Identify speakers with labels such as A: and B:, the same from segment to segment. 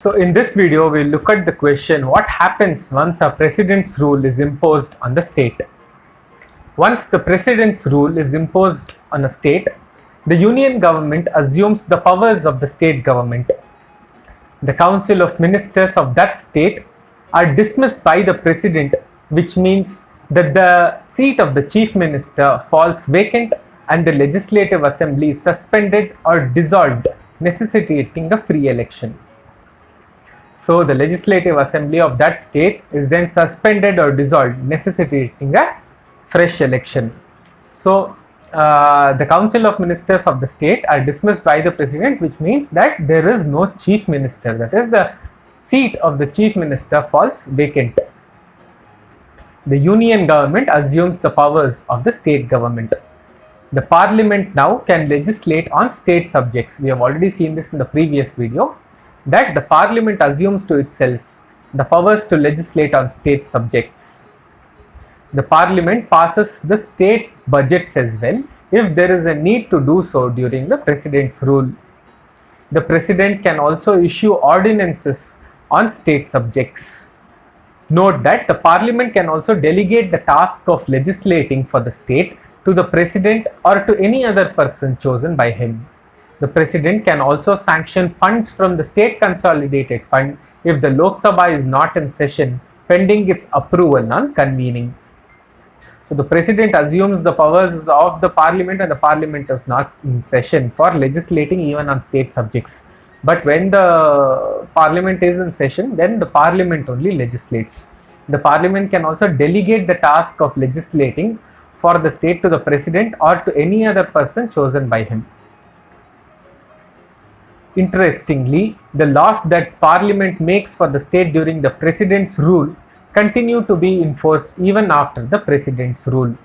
A: So in this video, we'll look at the question, what happens once a president's rule is imposed on the state? Once the president's rule is imposed on a state, the union government assumes the powers of the state government. The council of ministers of that state are dismissed by the president, which means that the seat of the chief minister falls vacant and the legislative assembly is suspended or dissolved, necessitating a free election. So the legislative assembly of that state is then suspended or dissolved, necessitating a fresh election. So the council of ministers of the state are dismissed by the president, which means that there is no chief minister. That is, the seat of the chief minister falls vacant. The union government assumes the powers of the state government. The parliament now can legislate on state subjects. We have already seen this in the previous video, that the parliament assumes to itself the powers to legislate on state subjects. The parliament passes the state budgets as well if there is a need to do so during the president's rule. The president can also issue ordinances on state subjects. Note that the parliament can also delegate the task of legislating for the state to the president or to any other person chosen by him. The president can also sanction funds from the state consolidated fund if the Lok Sabha is not in session, pending its approval on convening. So the president assumes the powers of the parliament and the parliament is not in session for legislating even on state subjects. But when the parliament is in session, then the parliament only legislates. The parliament can also delegate the task of legislating for the state to the president or to any other person chosen by him. Interestingly, the laws that parliament makes for the state during the president's rule continue to be enforced even after the president's rule.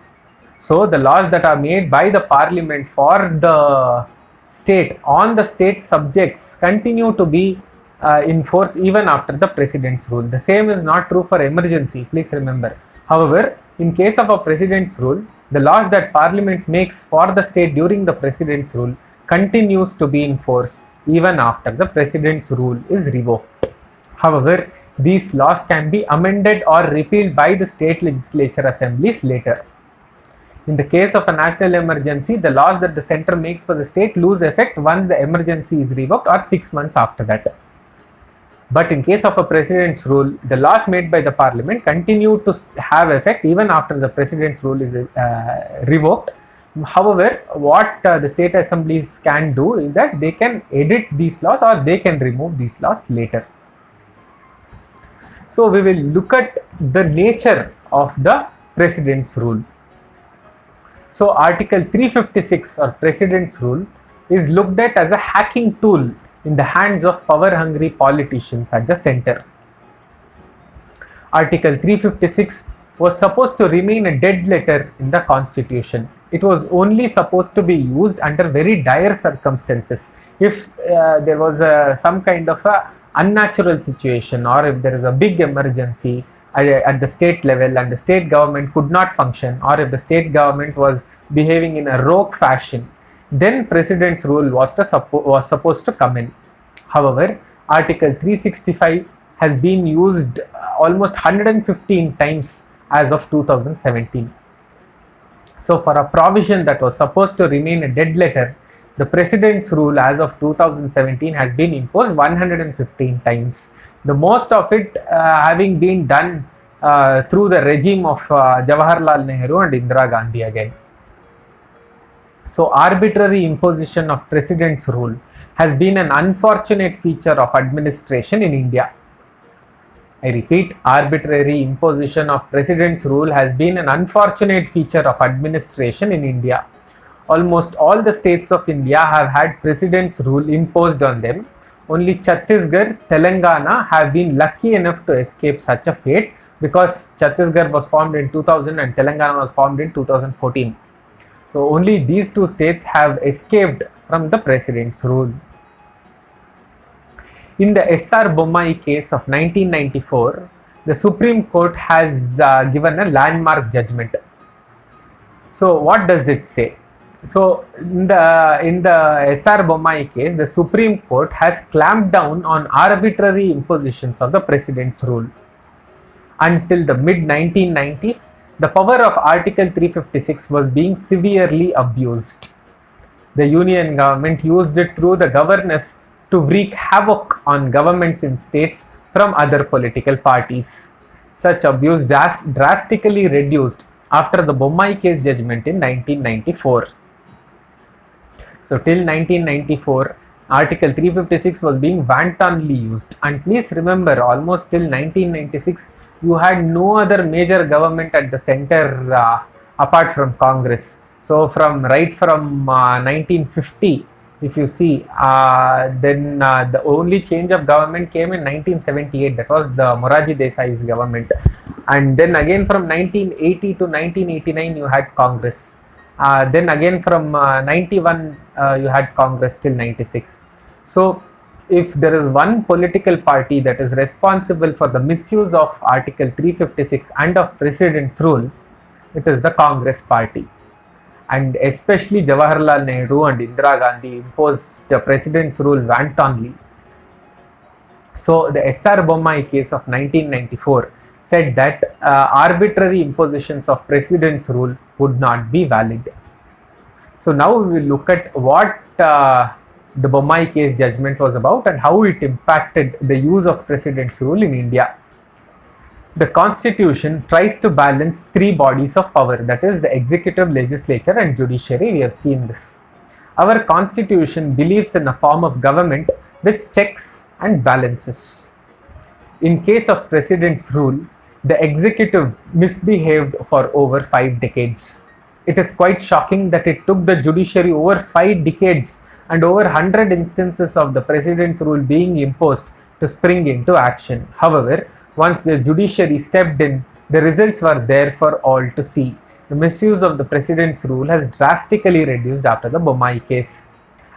A: So the laws that are made by the parliament for the state on the state subjects continue to be enforced even after the president's rule. The same is not true for emergency, please remember. However, in case of a president's rule, the laws that parliament makes for the state during the president's rule continues to be enforced even after the president's rule is revoked. However, these laws can be amended or repealed by the state legislature assemblies later. In the case of a national emergency, the laws that the center makes for the state lose effect once the emergency is revoked or 6 months after that. But in case of a president's rule, the laws made by the parliament continue to have effect even after the president's rule is revoked. However, what the state assemblies can do is that they can edit these laws or they can remove these laws later. So we will look at the nature of the president's rule. So Article 356 or President's Rule is looked at as a hacking tool in the hands of power-hungry politicians at the center. Article 356 was supposed to remain a dead letter in the constitution. It was only supposed to be used under very dire circumstances. If there was some kind of a unnatural situation, or if there is a big emergency at the state level and the state government could not function, or if the state government was behaving in a rogue fashion, then president's rule was supposed to come in. However, Article 365 has been used almost 115 times as of 2017. So for a provision that was supposed to remain a dead letter, the president's rule as of 2017 has been imposed 115 times. The most of it having been done through the regime of Jawaharlal Nehru and Indira Gandhi again. So arbitrary imposition of president's rule has been an unfortunate feature of administration in India. I repeat, arbitrary imposition of president's rule has been an unfortunate feature of administration in India. Almost all the states of India have had president's rule imposed on them. Only Chhattisgarh, Telangana have been lucky enough to escape such a fate, because Chhattisgarh was formed in 2000 and Telangana was formed in 2014. So only these two states have escaped from the president's rule. In the S.R. Bommai case of 1994, the Supreme Court has given a landmark judgment. So what does it say? So in the SR Bommai case, the Supreme Court has clamped down on arbitrary impositions of the president's rule. Until the mid 1990s, the power of Article 356 was being severely abused. The Union government used it through the governors to wreak havoc on governments in states from other political parties. Such abuse drastically reduced after the Bommai case judgment in 1994. So till 1994, Article 356 was being wantonly used, and please remember, almost till 1996 you had no other major government at the center apart from Congress. So from 1950, if you see, then the only change of government came in 1978. That was the Morarji Desai's government, and then again from 1980 to 1989 you had Congress. Then again from 91 you had Congress till 96. So if there is one political party that is responsible for the misuse of Article 356 and of President's rule, it is the Congress party. And especially Jawaharlal Nehru and Indira Gandhi imposed the President's rule wantonly. So the SR Bommai case of 1994 said that arbitrary impositions of President's rule would not be valid. So now we will look at what the Bommai case judgment was about and how it impacted the use of President's rule in India. The Constitution tries to balance three bodies of power, that is the executive, legislature and judiciary. We have seen this. Our Constitution believes in a form of government with checks and balances. In case of President's rule, the executive misbehaved for over 5 decades. It is quite shocking that it took the judiciary over 5 decades and over 100 instances of the President's rule being imposed to spring into action. However, once the judiciary stepped in, the results were there for all to see. The misuse of the President's rule has drastically reduced after the Bommai case.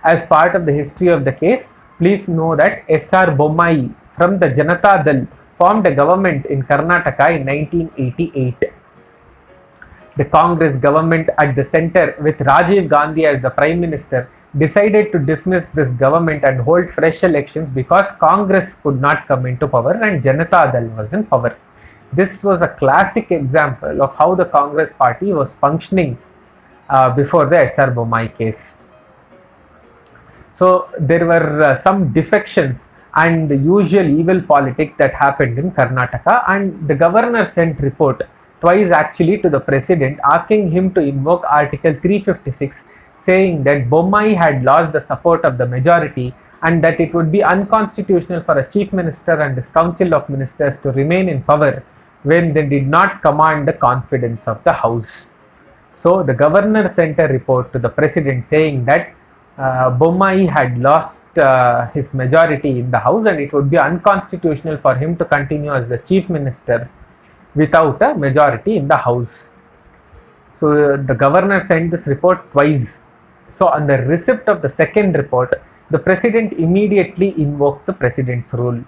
A: As part of the history of the case, please know that SR Bommai from the Janata Dal formed a government in Karnataka in 1988. The Congress government at the center, with Rajiv Gandhi as the Prime Minister, decided to dismiss this government and hold fresh elections because Congress could not come into power and Janata Dal was in power. This was a classic example of how the Congress party was functioning before the SR Bommai case. So there were some defections and the usual evil politics that happened in Karnataka, and the governor sent report twice actually to the president asking him to invoke Article 356, saying that Bommai had lost the support of the majority and that it would be unconstitutional for a chief minister and his council of ministers to remain in power when they did not command the confidence of the house. So the governor sent a report to the president saying that Bommai had lost his majority in the house and it would be unconstitutional for him to continue as the chief minister without a majority in the house. So the governor sent this report twice. So on the receipt of the second report, the president immediately invoked the president's rule.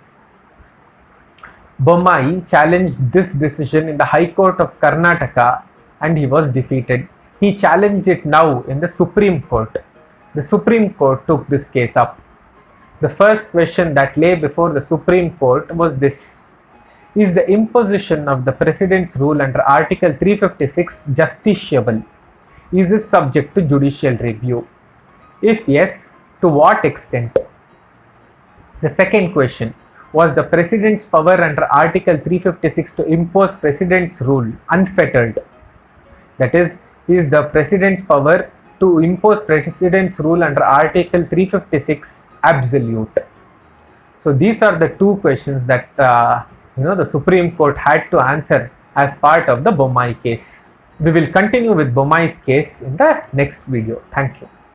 A: Bommai challenged this decision in the High Court of Karnataka and he was defeated. He challenged it now in the Supreme Court. The Supreme Court took this case up. The first question that lay before the Supreme Court was this: is the imposition of the President's rule under Article 356 justiciable? Is it subject to judicial review? If yes, to what extent? The second question: was the President's power under Article 356 to impose President's rule unfettered? That is the President's power to impose President's rule under Article 356 absolute? So these are the two questions that the Supreme Court had to answer as part of the Bommai case. We will continue with Bommai's case in the next video. Thank you.